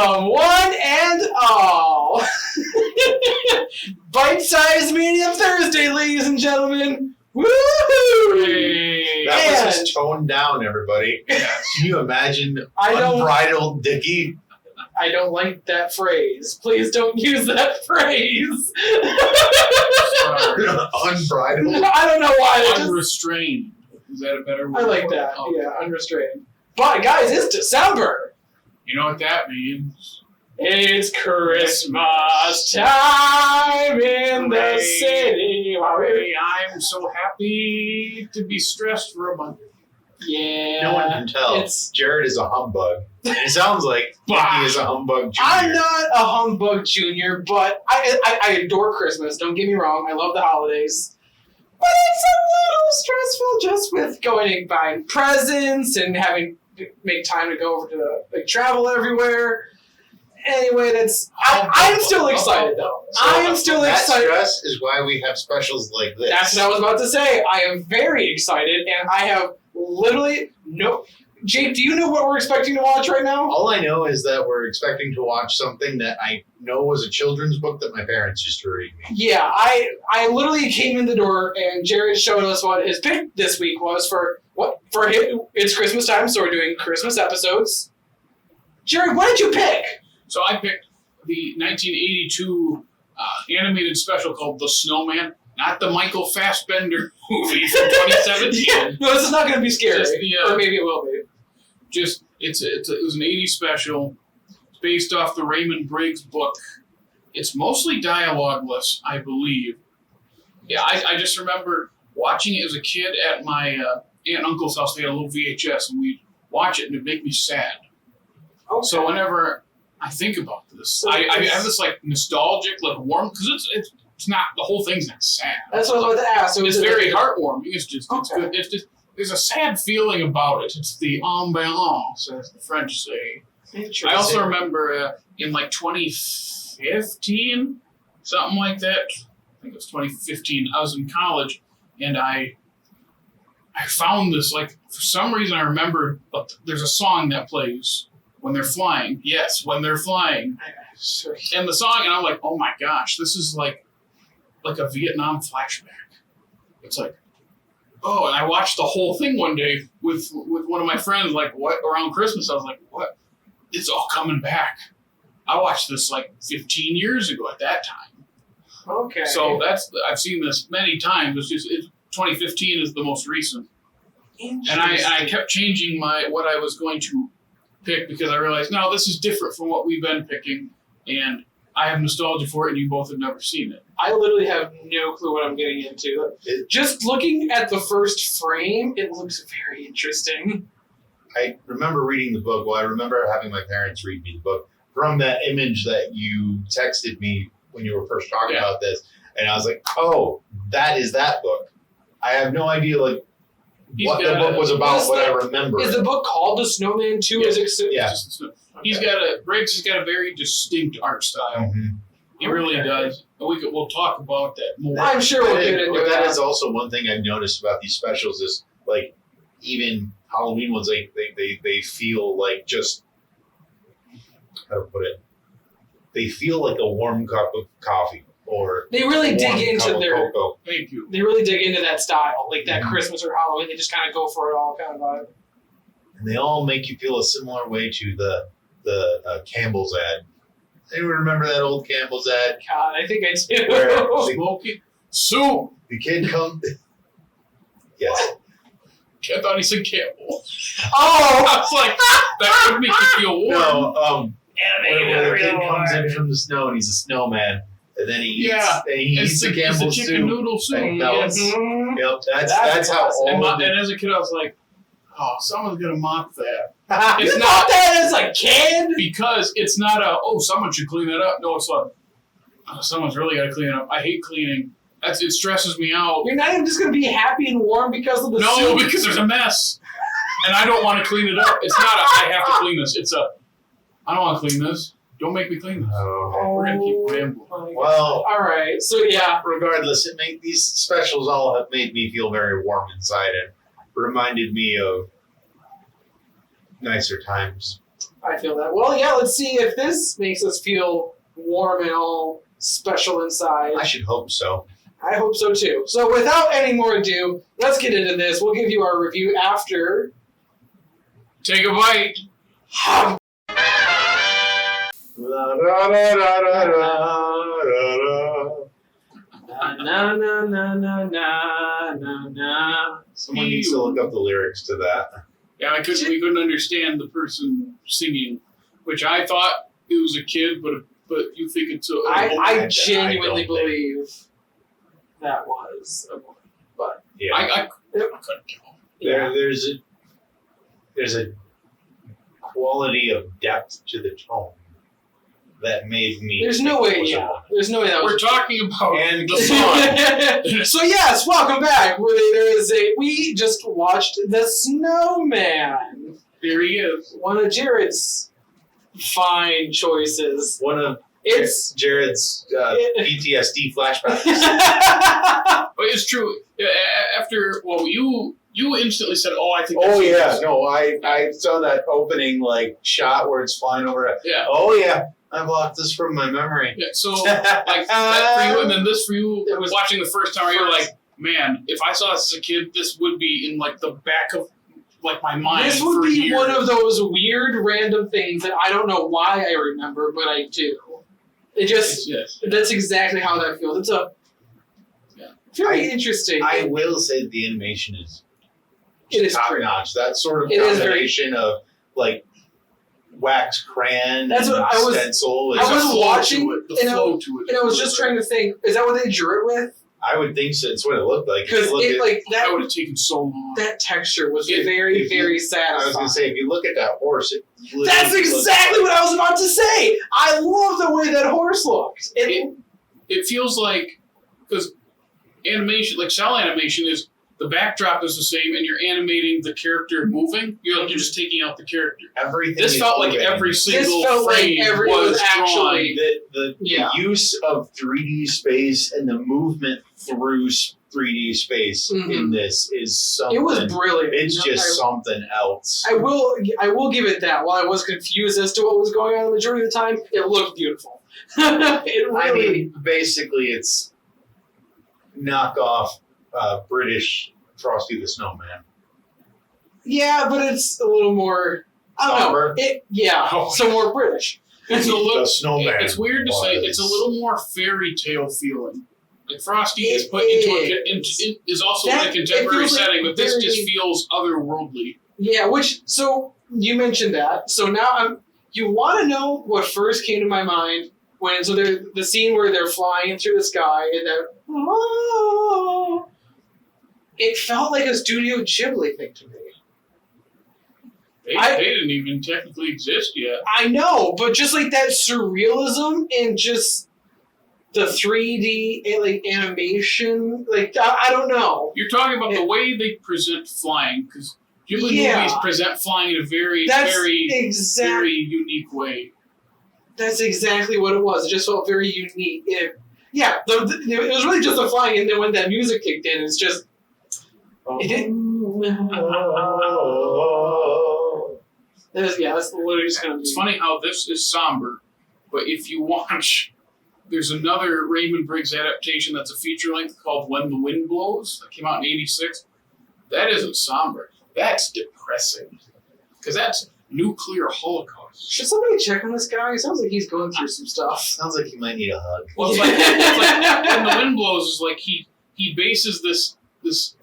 Welcome, one and all. Bite-sized medium Thursday, ladies and gentlemen. Woo-hoo! Hey. That was just toned down, everybody. Can you imagine unbridled Dickey? I don't like that phrase. Please don't use that phrase. Unbridled? I don't know why. Unrestrained. Is that a better word? I like that. Oh, yeah, unrestrained. But, guys, it's December. You know what that means? It's Christmas time in the city. Hey, I'm so happy to be stressed for a month. Yeah. No one can tell. Jared is a humbug. It sounds like Dickey is a humbug junior. I'm not a humbug junior, but I adore Christmas. Don't get me wrong. I love the holidays. But it's a little stressful just with going and buying presents and having to make time to go over to travel everywhere. Anyway, I'm still excited though. I am still excited. That stress is why we have specials like this. That's what I was about to say. I am very excited, and I have literally no. Jake, do you know what we're expecting to watch right now? All I know is that we're expecting to watch something that I know was a children's book that my parents used to read me. Yeah, I literally came in the door and Jared showed us what his pick this week was for him. It's Christmas time, so we're doing Christmas episodes. Jared, what did you pick? So I picked the 1982 animated special called The Snowman, not the Michael Fassbender movie from 2017. No, this is not going to be scary, or maybe it will be. It was an 80s special. It's based off the Raymond Briggs book. It's mostly dialogueless, I believe. Yeah, I just remember watching it as a kid at my aunt and uncle's house. They had a little VHS, and we'd watch it, and it'd make me sad. Okay. So whenever I think about this, I have this like nostalgic, like warm, because it's not, the whole thing's not sad. That's what I was about to ask. So it's very heartwarming. It's just, okay. It's good. It's just, there's a sad feeling about it. It's the ambiance, as the French say. I also remember in like 2015, something like that. I think it was 2015. I was in college, and I found this, like, for some reason I remembered, but there's a song that plays when they're flying. Yes, when they're flying. And the song, and I'm like, oh my gosh, this is like a Vietnam flashback. It's like, oh, and I watched the whole thing one day with one of my friends, like, what, around Christmas. I was like, what? It's all coming back. I watched this like 15 years ago at that time. Okay. So I've seen this many times. 2015 is the most recent. And I kept changing what I was going to pick because I realized, no, this is different from what we've been picking, and I have nostalgia for it, and you both have never seen it. I literally have no clue what I'm getting into. Just looking at the first frame, it looks very interesting. I remember reading the book. Well, I remember having my parents read me the book from that image that you texted me when you were first talking about this, and I was like, oh, that is that book. I have no idea, like, what the book was about, but I remember. Is the book called The Snowman too? Yeah. Briggs has got a very distinct art style. Mm-hmm. He really does. We'll talk about that more. I'm sure we'll get into that. That is also one thing I've noticed about these specials is, like, even Halloween ones, they feel like just, how to put it, they feel like a warm cup of coffee. Or they really dig into cocoa. Thank you. They really dig into that style, like that Christmas or Halloween. They just kind of go for it all, kind of vibe. And they all make you feel a similar way to the Campbell's ad. Anyone remember that old Campbell's ad? God, I think I do. Where Smoky soup. The kid comes. Yes. I thought he said Campbell. Oh, I was like, that would make you feel warm. No, when the kid comes in from the snow and he's a snowman, and then he eats the Campbell's chicken soup. noodle soup. And Yep, that's how all and as a kid, I was like, oh, someone's going to mop that. It's not that as a kid? Because it's not someone should clean that up. No, it's like, someone's really got to clean it up. I hate cleaning. It stresses me out. You're not even just going to be happy and warm because of the soup? No, because there's a mess. And I don't want to clean it up. It's not I have to clean this. It's I don't want to clean this. Don't make me clean this. We're going to keep rambling. Well, all right. So, yeah. Regardless, these specials all have made me feel very warm inside and reminded me of nicer times I feel that. Well, yeah, let's see if this makes us feel warm and all special inside. I should hope so. I hope so too. So without any more ado, let's get into this. We'll give you our review after. Take a bite. Na na na na na na na. Someone needs to look up the lyrics to that. Yeah, we couldn't understand the person singing, which I thought it was a kid, but you think it's a I genuinely I don't believe that was a woman, but Yeah. I couldn't tell. There's a quality of depth to the tone that made me. There's think no way. it was a Yeah, woman. there's no way that was. We're talking about And the song. So yes, welcome back. We just watched The Snowman. There he is. One of Jared's fine choices. One of It's Jared's PTSD flashbacks. But it's true. After you instantly said, "Oh, I think." Oh that's yeah, it." no, I saw that opening shot where it's flying over. Yeah. Oh yeah, I blocked this from my memory. Yeah. So like that for you, and then this for you. It was Watching the first time, you're like, man, if I saw this as a kid, this would be in the back of my mind. This would for be years. one of those weird random things that I don't know why I remember, but I do. It just Yes. that's exactly how that feels. It's a very interesting. I will say the animation is It is top great. notch. That sort of It is very- combination of wax crayon That's and what I was- stencil. I was There's a flow watching, to it, the and I- flow to it. And I was just trying to think, is that what they drew it with? I would think so. It's what it looked like. If you Because look it at- like That would that have taken so long. that texture was If- very, if you- very I was satisfying. going to say, if you look at that horse, it literally That's looks exactly what I was about to say. I love the way that horse looked. It feels like, because animation, cell animation is, the backdrop is the same and you're animating the character moving. You're just taking out the character. everything. This is felt like moving. every single felt like frame every- was was actually- drawn. The Yeah. use of 3D space and the movement through 3D space Mhm. in this is something. It was brilliant. It's You know, just something else. I will give it that. While I was confused as to what was going on the majority of the time, it looked beautiful. It really. I mean, basically, it's knockoff British Frosty the Snowman. Yeah, but it's a little more. I don't Somber? know. Oh. So more British. It's a little. The Snowman. It's weird to say. It's a was- little more fairy tale feeling. Like Frosty is It put is also That- in a contemporary it feels like setting, but this very- just feels otherworldly. Yeah, so you mentioned that. So now you want to know what first came to my mind when the scene where they're flying through the sky and that it felt like a Studio Ghibli thing to me. They didn't even technically exist yet. I know, but just like that surrealism and just the 3D animation, I don't know. You're talking about the way they present flying, because Ghibli Yeah. movies present flying in a very, That's very, exactly. very unique way. That's exactly what it was. It just felt very unique. It was really just the flying, and then when that music kicked in, it's just. It didn't. That's literally just kind of. It's funny how this is somber, but if you watch, there's another Raymond Briggs adaptation that's a feature length called When the Wind Blows that came out in '86. That isn't somber. That's depressing, because that's nuclear holocaust. Should somebody check on this guy? It sounds like he's going through some stuff. Sounds like you might need a hug. Well, it's like When the Wind Blows is like he bases this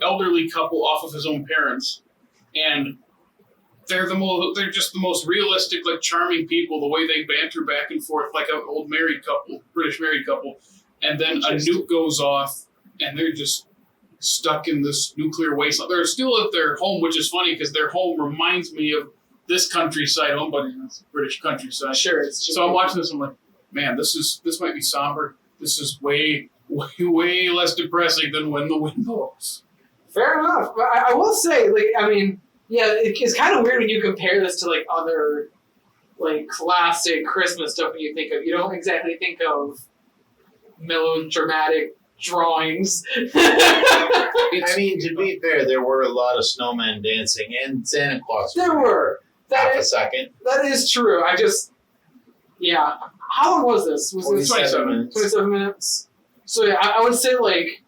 elderly couple off of his own parents, and they're just the most realistic, charming people. The way they banter back and forth, like an old British married couple, and then a nuke goes off, and they're just stuck in this nuclear wasteland. They're still at their home, which is funny because their home reminds me of this countryside home, but it's British countryside. Sure, it's. So I'm watching this. I'm like, man, this might be somber. This is way, way less depressing than When the Wind Blows. Fair enough. But I will say, it's kind of weird when you compare this to other classic Christmas stuff. When you think of, you don't exactly think of melodramatic drawings. I mean, to be fair, there were a lot of snowmen dancing and Santa Claus. There were. half a second. That is true. Yeah. How long was this? Was this 27 minutes. 27 minutes? So yeah, I would say like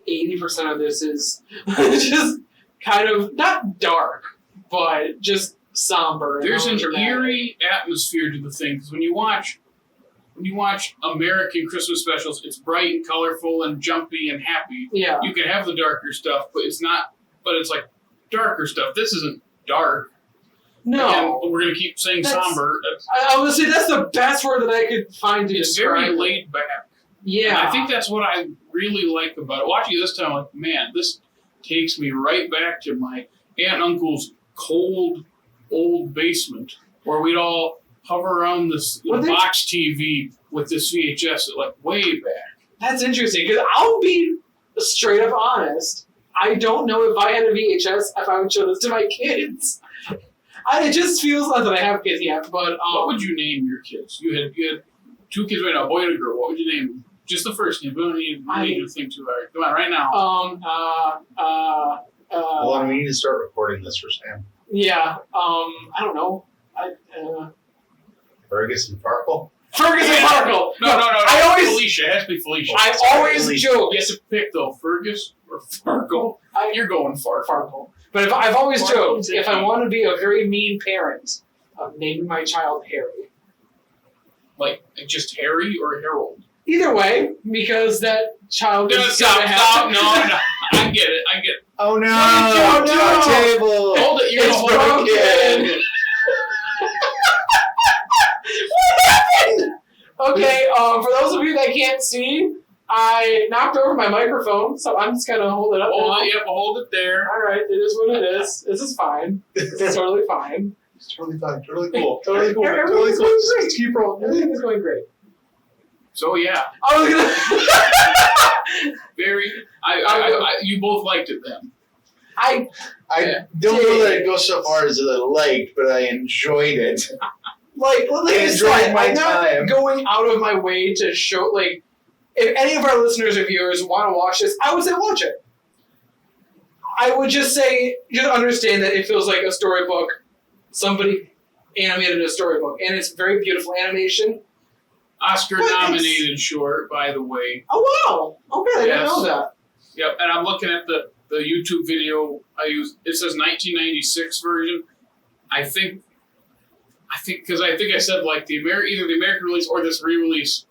80% of this is just kind of not dark, but just somber. There's an dramatic. eerie atmosphere to the thing because when you watch American Christmas specials, it's bright and colorful and jumpy and happy. Yeah. You can have the darker stuff, but it's not. But it's like darker stuff. This isn't dark. No. Again, we're gonna keep saying somber. I would say that's the best word that I could find to It's describe very it. laid back. Yeah. And I think that's what I really like about it. Watching it this time, I'm like, man, this takes me right back to my aunt and uncle's cold, old basement where we'd all hover around this box TV with this VHS, like way back. That's interesting because I'll be straight up honest. I don't know if I had a VHS if I would show this to my kids. It just feels not that I have kids yet, but what would you name your kids? You had 2 kids right now, a boy and a girl. What would you name them? Just the first name. We don't need to think too hard. Come on, right now. Hold on, we need to start recording this for Sam. Yeah. I don't know. Fergus and Farkle? Fergus and Farkle. No. I always. Felicia. It has to be Felicia. I always joke. You have to pick though, Fergus or Farkle. You're going Farkle. But I've always Farkle joked Dickey. if I want to be a very mean parent, I'm naming my child Harry. Like just Harry or Harold. Either way, because that child No, is stop. gonna have to. No. I get it. Oh no! No, no. Table! Hold it. You're It's gonna hold it. broken. What happened? Okay, for those of you that can't see, I knocked over my microphone, so I'm just gonna hold it up. Hold now. it. Yep. Hold it there. All right, it is what it is. This is fine. This is totally fine. It's totally fine. Totally cool. Totally cool. Totally Everything's cool. going Just great. keep rolling. Everything is going great. So yeah, I was gonna. very. You both liked it then. I don't know that it goes so far as I liked, but I enjoyed it. Like I I enjoyed said, my I'm not time. going out of my way to show, like, if any of our listeners or viewers want to watch this, I would say watch it. I would just say, just understand that it feels like a storybook. Somebody animated a storybook, and it's very beautiful animation. Oscar But it's- nominated short, by the way. Oh, wow. Okay, I didn't Yes. know that. Yep, and I'm looking at the YouTube video I used. It says 1996 version. I think because I said like either the American release or this re-release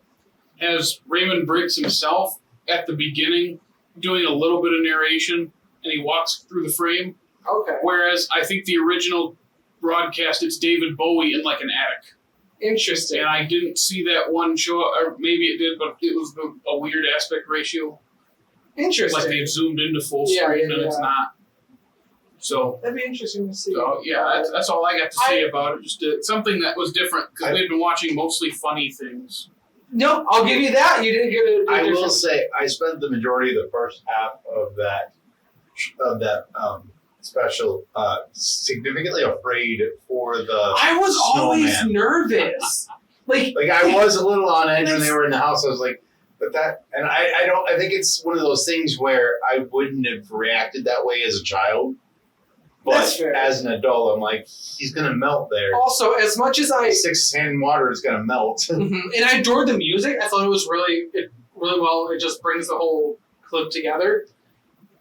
has Raymond Briggs himself at the beginning doing a little bit of narration, and he walks through the frame. Okay. Whereas I think the original broadcast, it's David Bowie in like an attic. Interesting. And I didn't see that one show, or maybe it did, but it was a weird aspect ratio. Interesting. Like they zoomed into full Yeah, screen yeah, and it's yeah. not. So, That'd be interesting to see. yeah, that's all I got to say about it. Just something that was different because we've been watching mostly funny things. No, I'll give you that. You didn't get it. I will say I spent the majority of the first half of that special significantly afraid for the I was always snowman. nervous. Like I was a little on edge when they were in the house. I was like, but that, and I think it's one of those things where I wouldn't have reacted that way as a child. But That's fair. as an adult, I'm like, he's gonna melt there. also, as much as I Sticks his hand in water, is gonna melt. Mhm. And I adored the music. I thought it was really well. It just brings the whole clip together.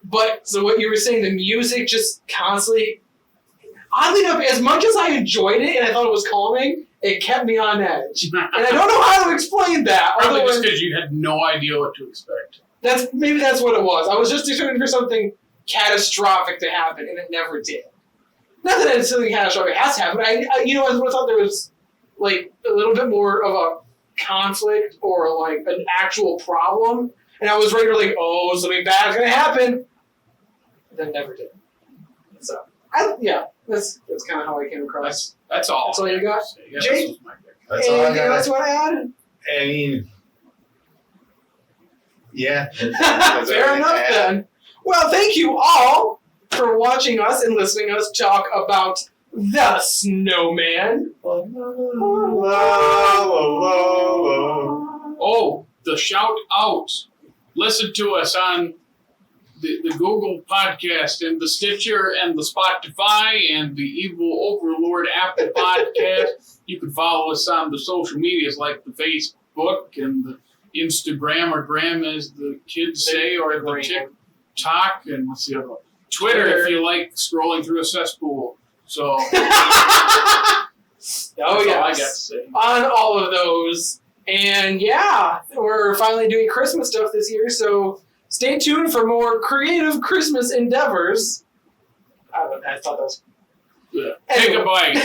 But so what you were saying, the music just constantly, oddly enough, as much as I enjoyed it and I thought it was calming, it kept me on edge. And I don't know how to explain that. Probably other just than- because you had no idea what to expect. that's what it was. I was just determined for something catastrophic to happen, and it never did. Not that it's something catastrophic has to happen. I I thought there was like a little bit more of a conflict or like an actual problem, and I was ready to like, oh, something bad is gonna happen. Then never did. So that's kind of how I came across. That's all. That's all you got? Yeah, Jake? this was my pick. That's all I Anything else got. you want to add? I mean, yeah. Fair enough then. Well, thank you all for watching us and listening to us talk about The Snowman. Oh, the shout out. Listen to us on the Google Podcast and the Stitcher and the Spotify and the Evil Overlord Apple Podcast. You can follow us on the social medias like the Facebook and the Instagram, or Gram as the kids say, or the TikTok, and what's the other one? Twitter, if you like scrolling through a cesspool. So, that's all I got to say. On all of those. And yeah, we're finally doing Christmas stuff this year, so stay tuned for more creative Christmas endeavors. I thought that was... Yeah. Take a bite.